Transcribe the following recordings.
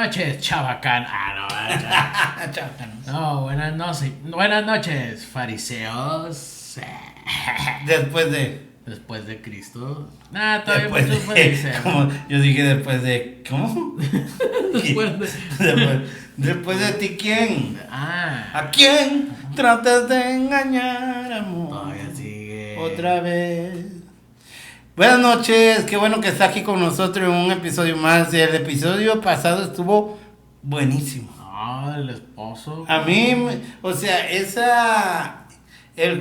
noches, chabacán. Chabacán. No, buenas noches, fariseos. Después de Cristo. Todavía Después muchos de, fariseos. yo dije después de, ¿cómo? Después de ti, ¿quién? ¿A quién tratas de engañar, amor? Todavía sigue. Otra vez. Buenas noches, qué bueno que está aquí con nosotros en un episodio más. El episodio pasado estuvo buenísimo. El esposo. A mí, o sea,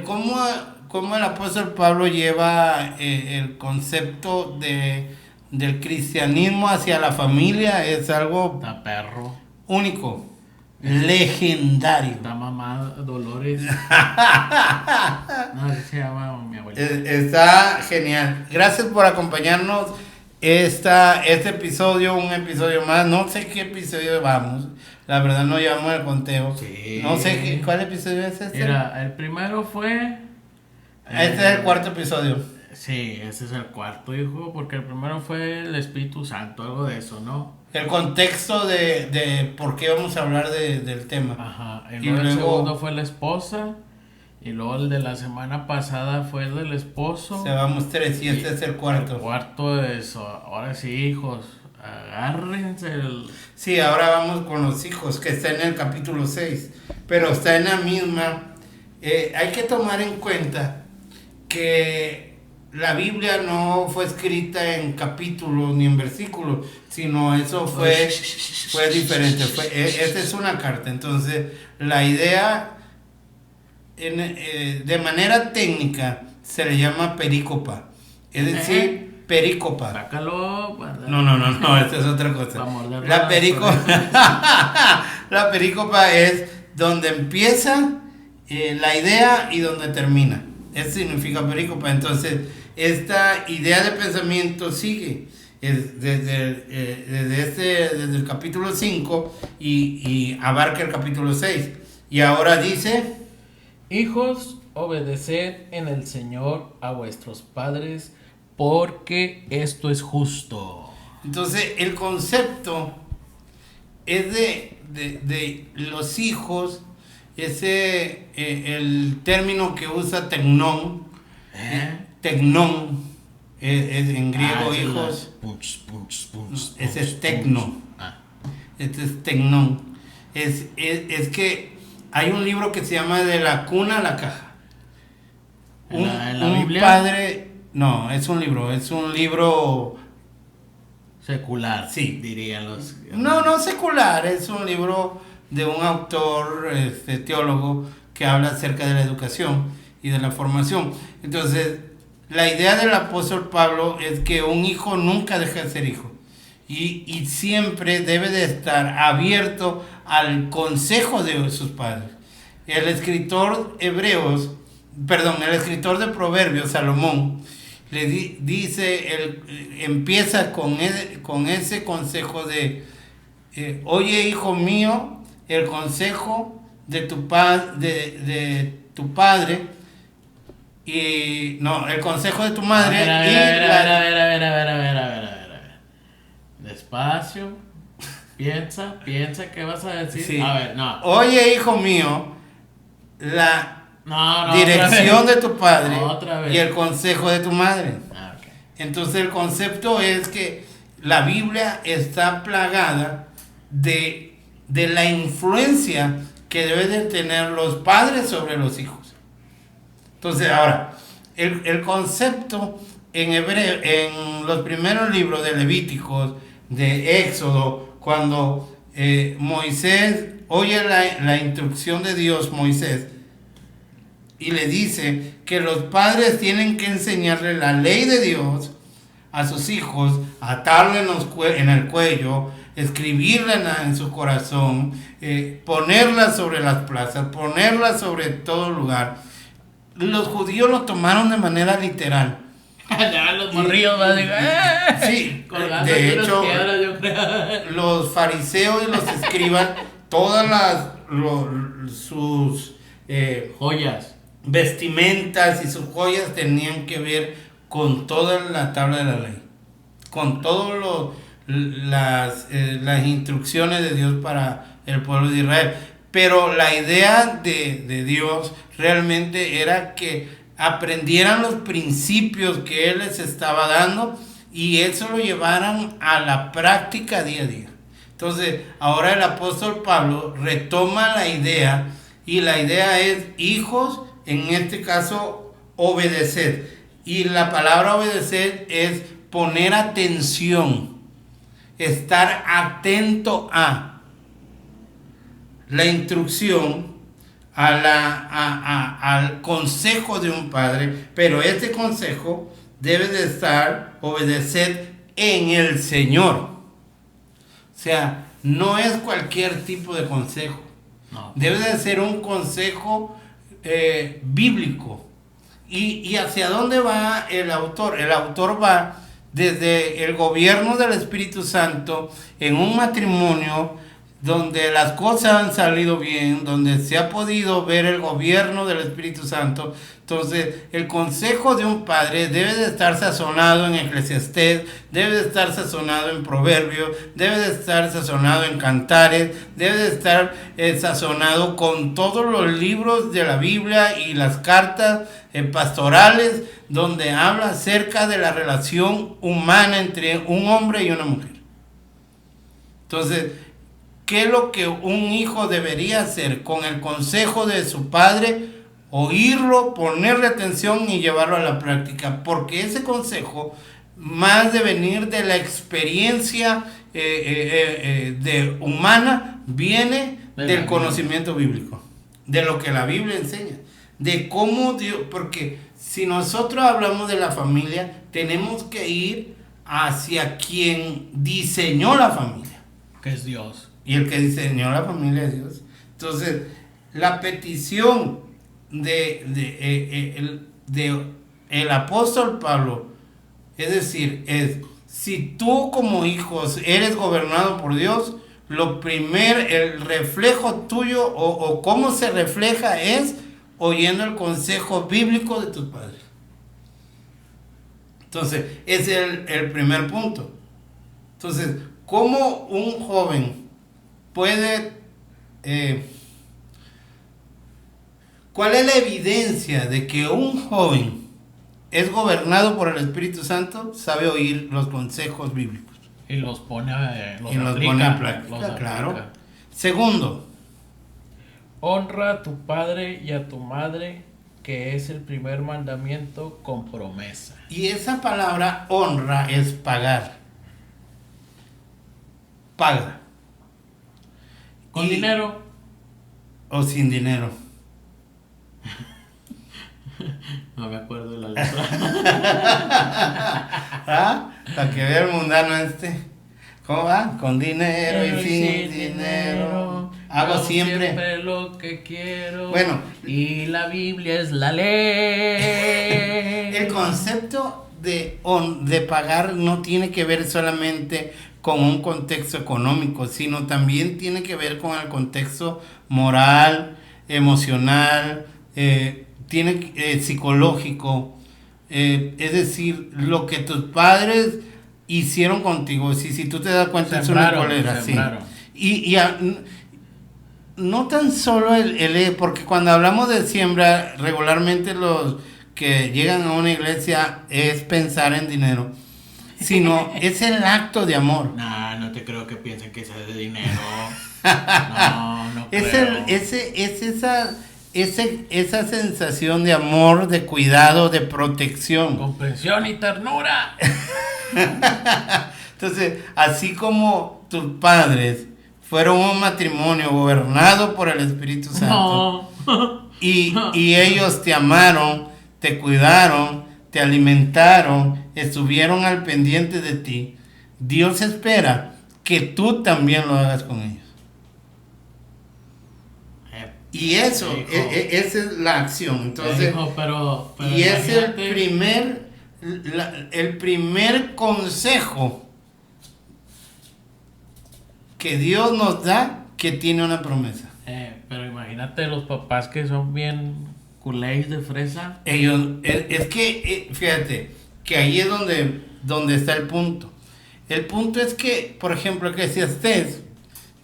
cómo el apóstol Pablo lleva el concepto del cristianismo hacia la familia es algo Está perro. único, legendario. Está mamá Dolores. Así se llama mi abuelita. Está genial. Gracias por acompañarnos este episodio, un episodio más. No sé qué episodio vamos. La verdad no llevamos el conteo. Sí. No sé cuál episodio es este. Mira, el primero fue... Este es el cuarto episodio. Sí, ese es el cuarto, hijo, porque el primero fue el Espíritu Santo, algo de eso, ¿no? El contexto de por qué vamos a hablar del tema. Ajá, y luego el segundo fue la esposa, y luego el de la semana pasada fue el del esposo. Llevamos 3 y este es el cuarto. El cuarto es, ahora sí, hijos, agárrense Sí, ahora vamos con los hijos, que está en el capítulo 6, pero está en la misma. Hay que tomar en cuenta que la Biblia no fue escrita en capítulos ni en versículos, sino eso fue diferente. Esta es una carta. Entonces, la idea, de manera técnica, se le llama perícopa. Es decir, perícopa. Sácalo. No, esta es otra cosa. La perícopa es donde empieza la idea y donde termina. Eso significa perícopa. Entonces, esta idea de pensamiento sigue desde el capítulo 5 y abarca el capítulo 6. Y ahora dice: hijos, obedeced en el Señor a vuestros padres, porque esto es justo. Entonces, el concepto es de los hijos. El término que usa tecnón, tecnón, es en griego, hijos. Ese es tecno. Este es tecnón. Es que hay un libro que se llama De la cuna a la caja. ¿En la Biblia? Padre, no, es un libro Secular, sí, dirían los. No secular, es un libro de un autor teólogo que habla acerca de la educación y de la formación. Entonces, la idea del apóstol Pablo es que un hijo nunca deja de ser hijo y siempre debe de estar abierto al consejo de sus padres. El escritor de Proverbios, Salomón, le dice, empieza con ese consejo de oye, hijo mío, el consejo de tu padre y no, el consejo de tu madre. A ver. Despacio. Piensa qué vas a decir. Sí. A ver, no. Oye, hijo mío, la No, dirección de tu padre otra vez. y el consejo de tu madre. Okay. Entonces el concepto es que la Biblia está plagada de la influencia que deben de tener los padres sobre los hijos. Entonces, ahora, el concepto en hebreo, en los primeros libros de Levíticos, de Éxodo, cuando Moisés oye la instrucción de Dios, Moisés, y le dice que los padres tienen que enseñarle la ley de Dios a sus hijos, atarle en el cuello, escribirla en su corazón, ponerla sobre las plazas, ponerla sobre todo lugar. Los judíos lo tomaron de manera literal. Ya los morrillos van a decir, sí, de hecho, los fariseos y los escribas, todas sus joyas, vestimentas y sus joyas tenían que ver con toda la tabla de la ley, con todo las instrucciones de Dios para el pueblo de Israel. Pero la idea de Dios realmente era que aprendieran los principios que Él les estaba dando y eso lo llevaran a la práctica día a día. Entonces, ahora el apóstol Pablo retoma la idea y la idea es, hijos, en este caso, obedecer. Y la palabra obedecer es poner atención, estar atento a la instrucción, al consejo de un padre, pero este consejo debe de estar, obedecer en el Señor. O sea, no es cualquier tipo de consejo. No. Debe de ser un consejo bíblico. ¿Y hacia dónde va el autor? El autor va desde el gobierno del Espíritu Santo en un matrimonio donde las cosas han salido bien, donde se ha podido ver el gobierno del Espíritu Santo. Entonces, el consejo de un padre debe de estar sazonado en Eclesiastés, debe de estar sazonado en Proverbios, debe de estar sazonado en Cantares, debe de estar sazonado con todos los libros de la Biblia y las cartas pastorales, donde habla acerca de la relación humana entre un hombre y una mujer. Entonces, ¿qué es lo que un hijo debería hacer con el consejo de su padre? Oírlo, ponerle atención y llevarlo a la práctica, porque ese consejo, más de venir de la experiencia humana, viene del conocimiento bíblico, de lo que la Biblia enseña, de cómo Dios, porque si nosotros hablamos de la familia, tenemos que ir hacia quien diseñó la familia, que es Dios. y el que diseñó la familia es Dios. Entonces, la petición el apóstol Pablo, es decir, es, si tú como hijos eres gobernado por Dios, el reflejo tuyo o cómo se refleja es oyendo el consejo bíblico de tus padres. Entonces, ese es el primer punto. Entonces, ¿cómo un joven puede... ¿cuál es la evidencia de que un joven es gobernado por el Espíritu Santo? Sabe oír los consejos bíblicos. Y los pone los pone en práctica, claro. Segundo, honra a tu padre y a tu madre, que es el primer mandamiento con promesa. Y esa palabra honra es pagar. Paga. ¿Con dinero? O sin dinero. No me acuerdo de la letra. ¿Ah? Para que vea el mundano este. ¿Cómo va? Con dinero y sin dinero. Hago siempre lo que quiero. Bueno. Y la Biblia es la ley. El concepto de pagar no tiene que ver solamente con un contexto económico, sino también tiene que ver con el contexto moral, emocional, psicológico, es decir, lo que tus padres hicieron contigo. Si tú te das cuenta, es una colera, sí. No tan solo porque cuando hablamos de siembra, regularmente los que llegan a una iglesia es pensar en dinero, sino es el acto de amor. No te creo que piensen que es de dinero. No creo. Esa sensación de amor, de cuidado, de protección. Comprensión y ternura. Entonces, así como tus padres fueron un matrimonio gobernado por el Espíritu Santo, y ellos te amaron, te cuidaron, te alimentaron, estuvieron al pendiente de ti, Dios espera que tú también lo hagas con ellos. Y eso, esa es la acción. Entonces, pero y es el primer consejo que Dios nos da, que tiene una promesa. Pero imagínate los papás que son bien culés de fresa. Ellos, es que, fíjate, que ahí es donde está el punto. El punto es que, por ejemplo, Eclesiastés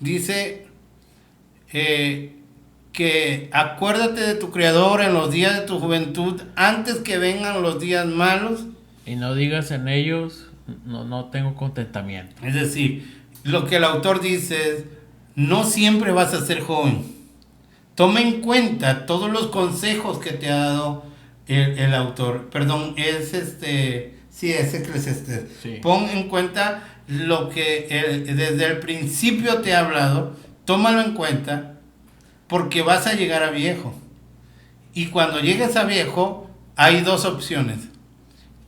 dice que acuérdate de tu Creador en los días de tu juventud, antes que vengan los días malos. Y no digas en ellos, no tengo contentamiento. Es decir, lo que el autor dice es, no siempre vas a ser joven. Toma en cuenta todos los consejos que te ha dado el autor. Perdón, sí, es Eclesiastés. Sí. Pon en cuenta lo que desde el principio te ha hablado, tómalo en cuenta, porque vas a llegar a viejo. Y cuando llegues a viejo, hay dos opciones.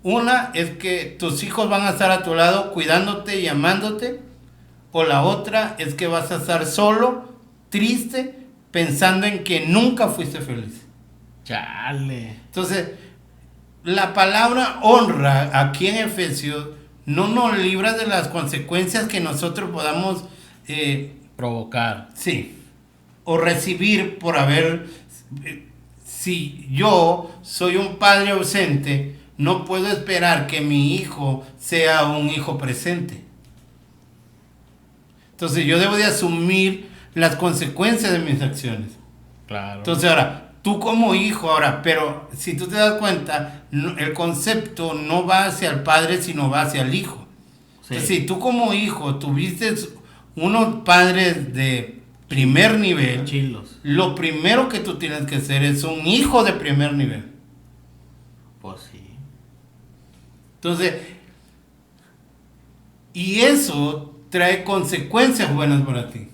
Una es que tus hijos van a estar a tu lado cuidándote y amándote, o la otra es que vas a estar solo, triste, pensando en que nunca fuiste feliz. Chale. Entonces, la palabra honra aquí en Efesios no nos libra de las consecuencias que nosotros podamos provocar. Sí, o recibir por haber, si yo soy un padre ausente, no puedo esperar que mi hijo sea un hijo presente. Entonces yo debo de asumir las consecuencias de mis acciones. Claro. Entonces ahora, tú como hijo, pero si tú te das cuenta, el concepto no va hacia el padre, sino va hacia el hijo. Sí. Entonces, si tú como hijo tuviste unos padres de primer nivel, Chilos. lo primero que tú tienes que ser es un hijo de primer nivel. Pues sí. Entonces, y eso trae consecuencias buenas para ti.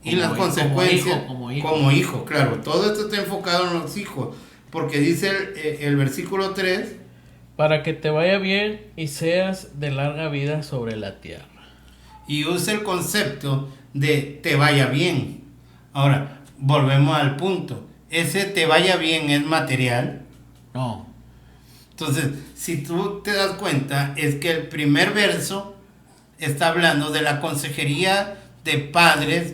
Y las consecuencias como hijo, claro, todo esto está enfocado en los hijos, porque dice el versículo 3, para que te vaya bien y seas de larga vida sobre la tierra. Y usa el concepto de te vaya bien. Ahora, volvemos al punto. ¿Ese te vaya bien es material? No. Entonces, si tú te das cuenta, es que el primer verso está hablando de la consejería de padres,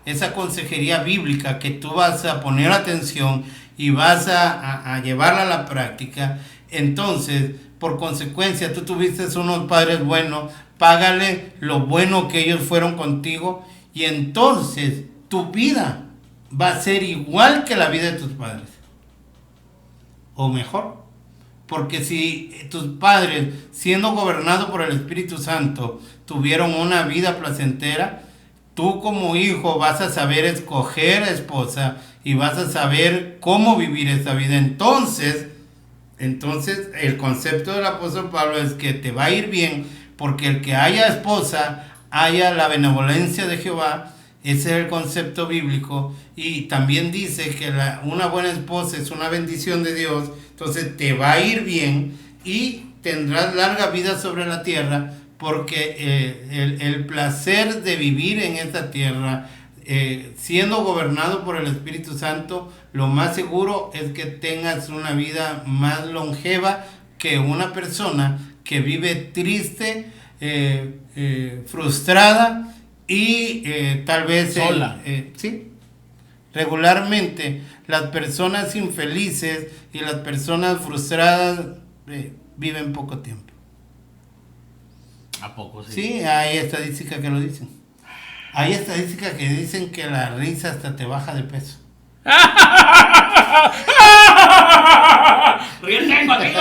esa consejería bíblica que tú vas a poner atención y vas a llevarla a la práctica. Entonces, por consecuencia, tú tuviste unos padres buenos, págale lo bueno que ellos fueron contigo, y entonces tu vida va a ser igual que la vida de tus padres, o mejor. Porque si tus padres, siendo gobernados por el Espíritu Santo, tuvieron una vida placentera, tú como hijo vas a saber escoger esposa y vas a saber cómo vivir esa vida. Entonces el concepto del apóstol Pablo es que te va a ir bien, porque el que haya esposa, haya la benevolencia de Jehová. Ese es el concepto bíblico. Y también dice que una buena esposa es una bendición de Dios. Entonces te va a ir bien y tendrás larga vida sobre la tierra, porque el placer de vivir en esta tierra, siendo gobernado por el Espíritu Santo, lo más seguro es que tengas una vida más longeva que una persona que vive triste, frustrada y tal vez sola. Sí. Regularmente las personas infelices y las personas frustradas viven poco tiempo. ¿A poco sí? Sí, hay estadísticas que lo dicen. Hay estadísticas que dicen que la risa hasta te baja de peso. ¡Ríete contigo!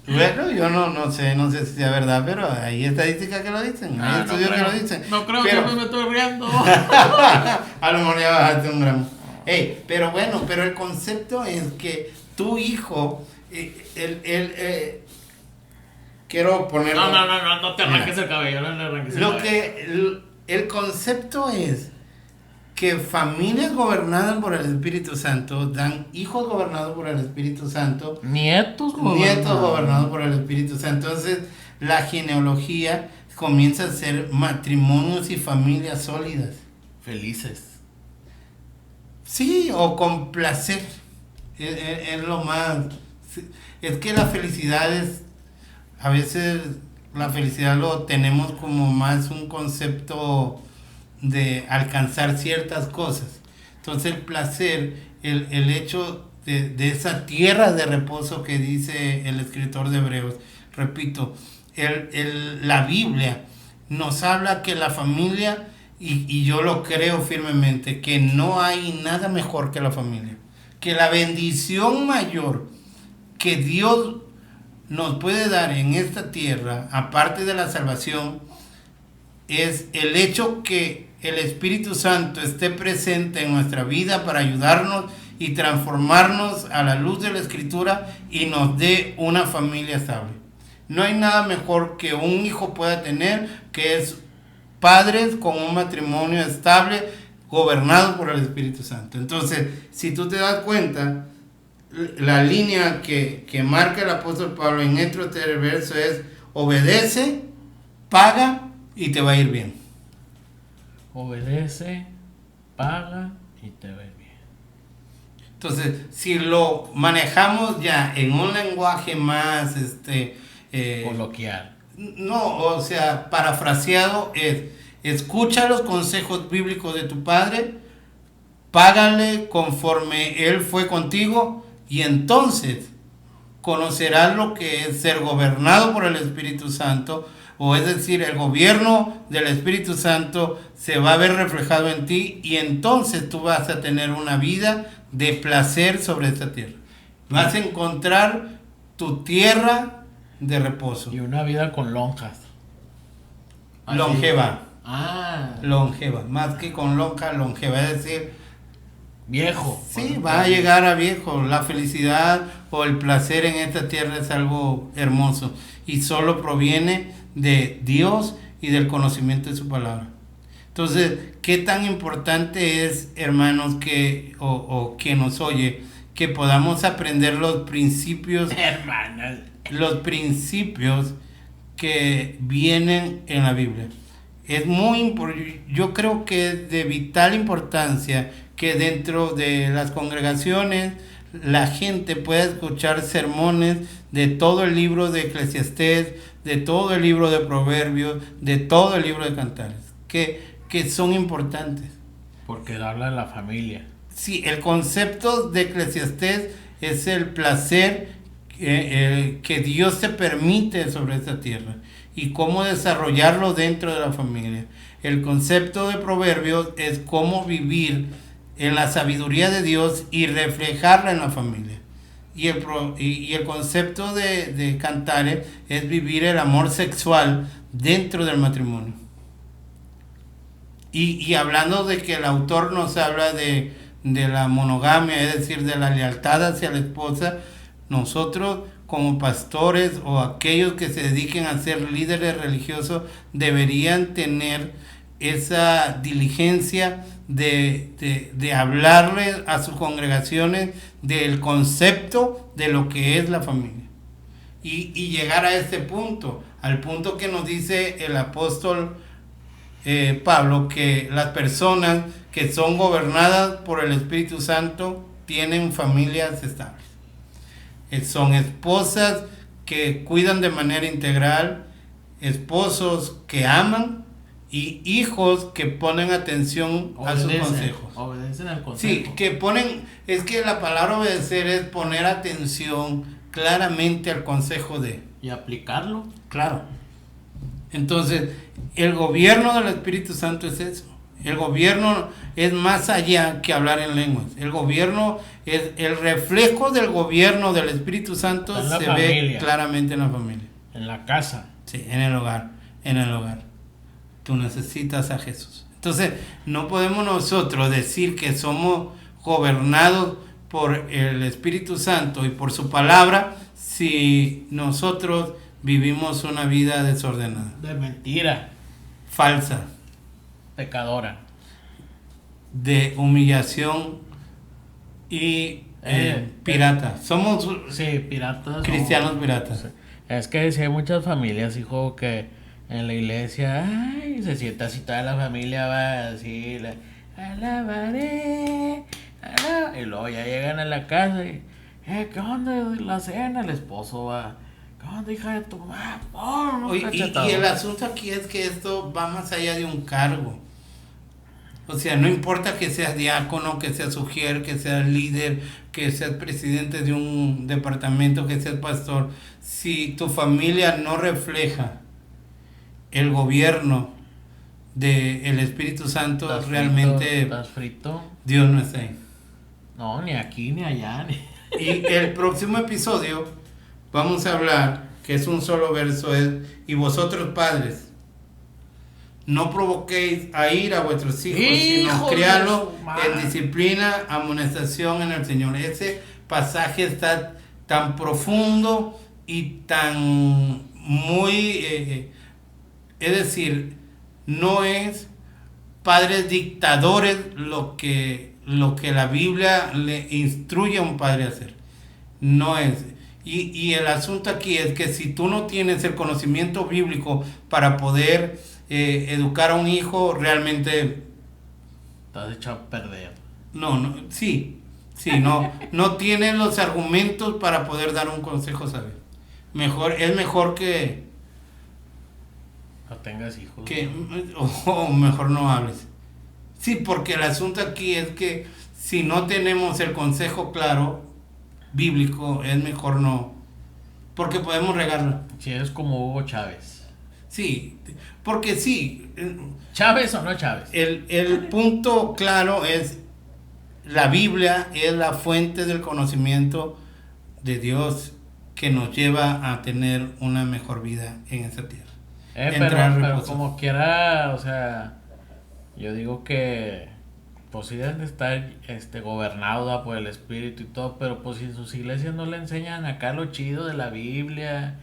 Bueno, yo no sé si sea verdad, pero hay estadísticas que lo dicen, hay estudios que lo dicen. No creo pero, que me estoy riendo. A lo mejor ya bajaste un gramo. Pero bueno, pero el concepto es que tu hijo, quiero ponerlo. No te arranques el cabello, no le arranques el cabello. El concepto es que familias gobernadas por el Espíritu Santo dan hijos gobernados por el Espíritu Santo, nietos gobernados por el Espíritu Santo. Entonces la genealogía comienza a ser matrimonios y familias sólidas, felices. Sí, o con placer. Es lo más. Es que la felicidad es, a veces la felicidad lo tenemos como más un concepto de alcanzar ciertas cosas. Entonces el placer, el hecho de esa tierra de reposo que dice el escritor de Hebreos. Repito, la Biblia nos habla que la familia, y yo lo creo firmemente, que no hay nada mejor que la familia, que la bendición mayor que Dios nos puede dar en esta tierra, aparte de la salvación, es el hecho que el Espíritu Santo esté presente en nuestra vida para ayudarnos y transformarnos a la luz de la Escritura y nos dé una familia estable. No hay nada mejor que un hijo pueda tener, que es padres con un matrimonio estable, gobernado por el Espíritu Santo. Entonces, si tú te das cuenta, la línea que marca el apóstol Pablo en este verso es: obedece, paga y te va a ir bien. Obedece, paga y te va a ir bien. Entonces, si lo manejamos ya en un lenguaje más coloquial. No, o sea, parafraseado es: escucha los consejos bíblicos de tu padre, págale conforme él fue contigo, y entonces conocerás lo que es ser gobernado por el Espíritu Santo, o es decir, el gobierno del Espíritu Santo se va a ver reflejado en ti, y entonces tú vas a tener una vida de placer sobre esta tierra. Vas a encontrar tu tierra de reposo. Y una vida con lonjas. Longeva. Ah. Longeva. Más que con lonja, longeva. Es decir, viejo. Sí, va a llegar a viejo. La felicidad o el placer en esta tierra es algo hermoso. Y solo proviene de Dios y del conocimiento de su palabra. Entonces, ¿qué tan importante es, hermanos, que o quien nos oye, que podamos aprender los principios, hermanos, los principios que vienen en la Biblia? Es muy importante. Yo creo que es de vital importancia que dentro de las congregaciones la gente pueda escuchar sermones de todo el libro de Eclesiastés, de todo el libro de Proverbios, de todo el libro de Cantares, que son importantes. Porque habla de la familia. Sí, el concepto de Eclesiastés es el placer que Dios te permite sobre esta tierra y cómo desarrollarlo dentro de la familia. El concepto de Proverbios es cómo vivir en la sabiduría de Dios y reflejarla en la familia. Y el concepto de Cantares es vivir el amor sexual dentro del matrimonio. Y hablando de que el autor nos habla de la monogamia, es decir, de la lealtad hacia la esposa, nosotros como pastores o aquellos que se dediquen a ser líderes religiosos deberían tener esa diligencia de hablarle a sus congregaciones del concepto de lo que es la familia y llegar a ese punto, al punto que nos dice el apóstol Pablo, que las personas que son gobernadas por el Espíritu Santo tienen familias estables. Son esposas que cuidan de manera integral, esposos que aman y hijos que ponen atención a sus consejos. Obedecen al consejo. Sí, que ponen, es que la palabra obedecer es poner atención claramente al consejo de. Y aplicarlo. Claro. Entonces, el gobierno del Espíritu Santo es eso. El gobierno es más allá que hablar en lenguas. El gobierno es el reflejo del gobierno del Espíritu Santo, se ve claramente en la familia. En la casa. Sí, en el hogar. En el hogar. Tú necesitas a Jesús. Entonces, no podemos nosotros decir que somos gobernados por el Espíritu Santo y por su palabra si nosotros vivimos una vida desordenada. De mentira. Falsa. Pecadora. De humillación y pirata. Somos piratas. cristianos piratas. Sí. Es que si hay muchas familias, hijo, que en la iglesia se sienta así toda la familia, va así, alabaré, y luego ya llegan a la casa y ¿qué onda la cena? El esposo va, ¿qué onda, hija de tu madre? Y el asunto aquí es que esto va más allá de un cargo. O sea, no importa que seas diácono, que seas ujier, que seas líder, que seas presidente de un departamento, que seas pastor, si tu familia no refleja el gobierno del Espíritu Santo, ¿Estás realmente frito? ¿Estás frito? Dios no está ahí. No, ni aquí ni allá. Y el próximo episodio vamos a hablar, que es un solo verso, es: y vosotros padres, no provoquéis a ira a vuestros hijos, sino ¡Hijos de criadlos su madre! en disciplina, amonestación en el Señor. Ese pasaje está tan profundo y tan muy, es decir, no es padres dictadores lo que la Biblia le instruye a un padre a hacer. No es. Y el asunto aquí es que si tú no tienes el conocimiento bíblico para poder educar a un hijo, realmente Estás hecho a perder. sí, no tienes los argumentos para poder dar un consejo sabio. Es mejor que No tengas hijos. o mejor no hables. Sí, porque el asunto aquí es que si no tenemos el consejo claro bíblico, es mejor no, porque podemos regarla. Si eres como Hugo Chávez. Sí, porque sí, ¿Chávez o no Chávez? el punto claro es: la Biblia es la fuente del conocimiento de Dios que nos lleva a tener una mejor vida en esta tierra. Pero como quiera, o sea, yo digo que pues sí deben de estar gobernados por el Espíritu y todo, pero pues si en sus iglesias no le enseñan acá lo chido de la Biblia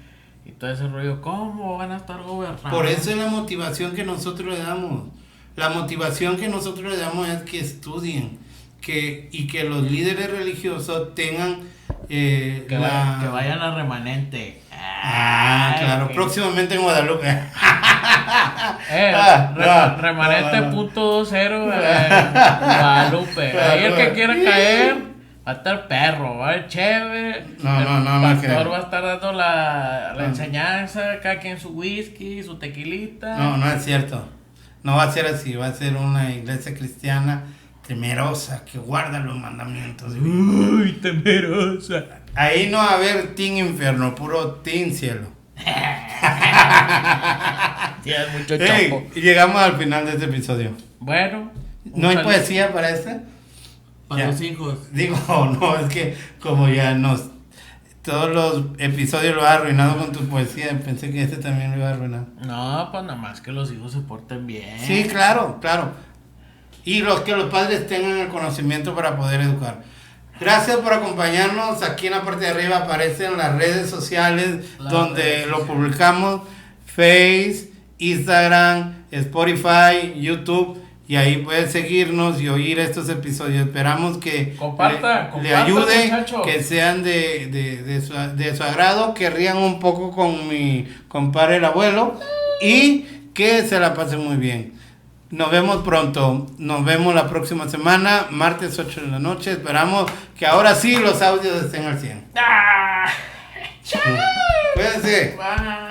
y todo ese rollo, ¿cómo van a estar gobernados? Por eso es la motivación que nosotros le damos. La motivación que nosotros le damos es que estudien, y que los líderes religiosos tengan que vayan a Remanente. Claro, ok. Próximamente en Guadalupe. Remanente.20 Guadalupe. Ahí el que quiera caer va a estar perro, va a estar chévere. No, El pastor creo. va a estar dando la enseñanza, cada quien su whisky, su tequilita. No es cierto. No va a ser así, va a ser una iglesia cristiana temerosa que guarda los mandamientos. Uy, temerosa. Ahí no va a haber team infierno, puro team cielo. Tienes mucho Hey, chapo. y llegamos al final de este episodio. Bueno. ¿No hay poesía para este? Para Ya. los hijos. Digo, no, es que como ya todos los episodios lo has arruinado con tu poesía, pensé que este también lo iba a arruinar. No, pues nada más que los hijos se porten bien. Sí, claro. Y que los padres tengan el conocimiento para poder educar. Gracias por acompañarnos. Aquí en la parte de arriba aparecen las redes sociales donde lo publicamos: Face, Instagram, Spotify, YouTube. Y ahí pueden seguirnos y oír estos episodios. Esperamos que Compartan, le ayude, muchachos. que sean de su agrado, que rían un poco con mi compadre el abuelo y que se la pasen muy bien. Nos vemos pronto. Nos vemos la próxima semana, martes 8 de la noche. Esperamos que ahora sí los audios estén al 100. ¡Ah! Cuídense. Bye.